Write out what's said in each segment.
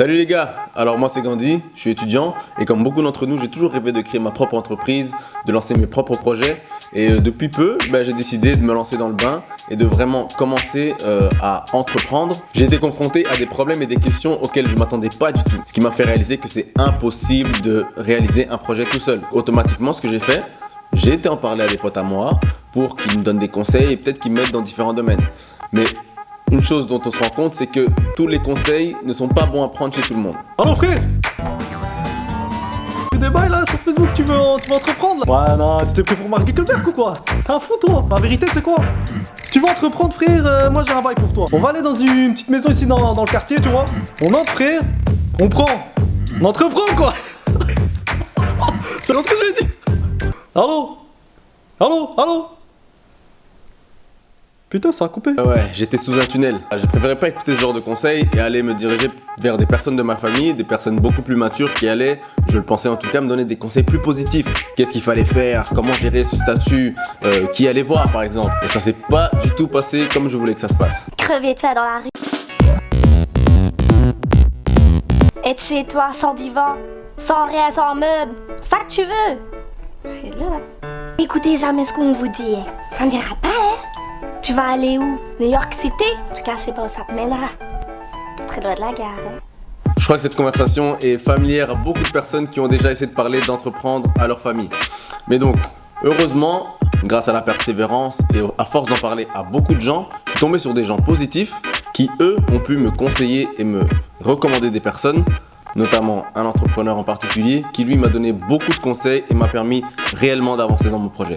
Salut les gars, alors moi c'est Gandhi, je suis étudiant et comme beaucoup d'entre nous j'ai toujours rêvé de créer ma propre entreprise, de lancer mes propres projets et depuis peu j'ai décidé de me lancer dans le bain et de vraiment commencer à entreprendre. J'ai été confronté à des problèmes et des questions auxquelles je ne m'attendais pas du tout, ce qui m'a fait réaliser que c'est impossible de réaliser un projet tout seul. Automatiquement ce que j'ai fait, j'ai été en parler à des potes à moi pour qu'ils me donnent des conseils et peut-être qu'ils m'aident dans différents domaines. Mais une chose dont on se rend compte, c'est que tous les conseils ne sont pas bons à prendre chez tout le monde. Allô frère, tu des bails là sur Facebook, tu veux entreprendre là? Ouais non, tu t'es pris pour Mark Zuckerberg ou quoi? T'es un fou toi. La vérité c'est quoi? Si tu veux entreprendre frère, moi j'ai un bail pour toi. On va aller dans une petite maison ici dans le quartier, tu vois. On entre frère, on entreprend quoi. C'est ce que je lui ai dit. Allô. Putain, ça a coupé. Ouais, j'étais sous un tunnel. Je préférais pas écouter ce genre de conseils et aller me diriger vers des personnes de ma famille, des personnes beaucoup plus matures qui allaient, je le pensais en tout cas, me donner des conseils plus positifs. Qu'est-ce qu'il fallait faire, comment gérer ce statut, qui allait voir par exemple. Et ça s'est pas du tout passé comme je voulais que ça se passe. Crever de faim dans la rue. Être chez toi sans divan, sans rien, sans meuble. Ça que tu veux. C'est là. Écoutez jamais ce qu'on vous dit. Ça n'ira pas, hein. Tu vas aller où? New York City? En tout cas, je sais pas où ça te mènera. Très loin de la gare, hein. Je crois que cette conversation est familière à beaucoup de personnes qui ont déjà essayé de parler d'entreprendre à leur famille. Mais donc, heureusement, grâce à la persévérance et à force d'en parler à beaucoup de gens, je suis tombé sur des gens positifs qui, eux, ont pu me conseiller et me recommander des personnes, notamment un entrepreneur en particulier, qui lui m'a donné beaucoup de conseils et m'a permis réellement d'avancer dans mon projet.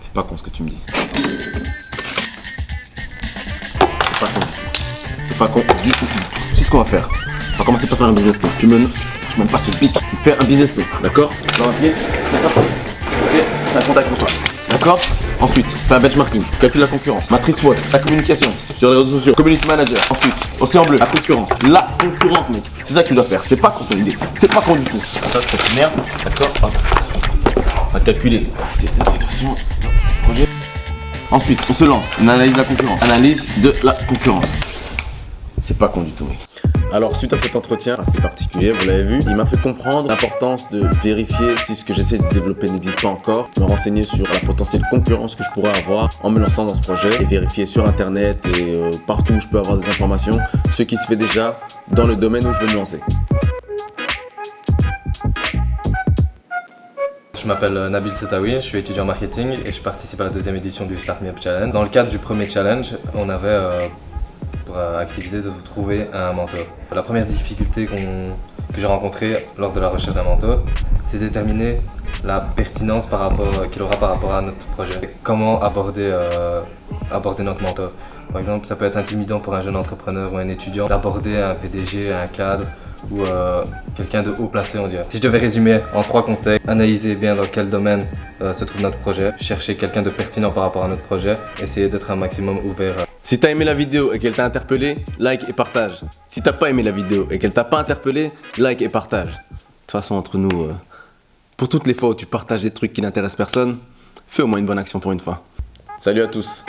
C'est pas con ce que tu me dis. C'est pas con du tout. C'est pas con du tout. Tu sais ce qu'on va faire? On va commencer par faire un business plan. Tu me passes le pic. Tu fais un business plan, d'accord? Dans un pied, c'est un contact pour toi. D'accord? Ensuite, fais un benchmarking, calcule la concurrence, matrice SWOT, la communication sur les réseaux sociaux, community manager. Ensuite, océan bleu, la concurrence. La concurrence, mec. C'est ça que tu dois faire. C'est pas con ton idée. C'est pas con du tout. Ça t'énerve, d'accord? On va calculer l'intégration. Projet. Ensuite, on se lance, on analyse la concurrence. Analyse de la concurrence. C'est pas con du tout, mec. Alors, suite à cet entretien assez particulier, vous l'avez vu, il m'a fait comprendre l'importance de vérifier si ce que j'essaie de développer n'existe pas encore, me renseigner sur la potentielle concurrence que je pourrais avoir en me lançant dans ce projet et vérifier sur internet et partout où je peux avoir des informations ce qui se fait déjà dans le domaine où je veux me lancer. Je m'appelle Nabil Setaoui, je suis étudiant en marketing et je participe à la deuxième édition du Start Me Up Challenge. Dans le cadre du premier challenge, on avait pour activité de trouver un mentor. La première difficulté que j'ai rencontrée lors de la recherche d'un mentor, c'est de déterminer la pertinence qu'il aura par rapport à notre projet. Comment aborder notre mentor. Par exemple, ça peut être intimidant pour un jeune entrepreneur ou un étudiant d'aborder un PDG, un cadre ou quelqu'un de haut placé, on dirait. Si je devais résumer en 3 conseils, analyser bien dans quel domaine se trouve notre projet, chercher quelqu'un de pertinent par rapport à notre projet, essayer d'être un maximum ouvert. Si t'as aimé la vidéo et qu'elle t'a interpellé, like et partage. Si t'as pas aimé la vidéo et qu'elle t'a pas interpellé, like et partage. De toute façon, entre nous, pour toutes les fois où tu partages des trucs qui n'intéressent personne, fais au moins une bonne action pour une fois. Salut à tous.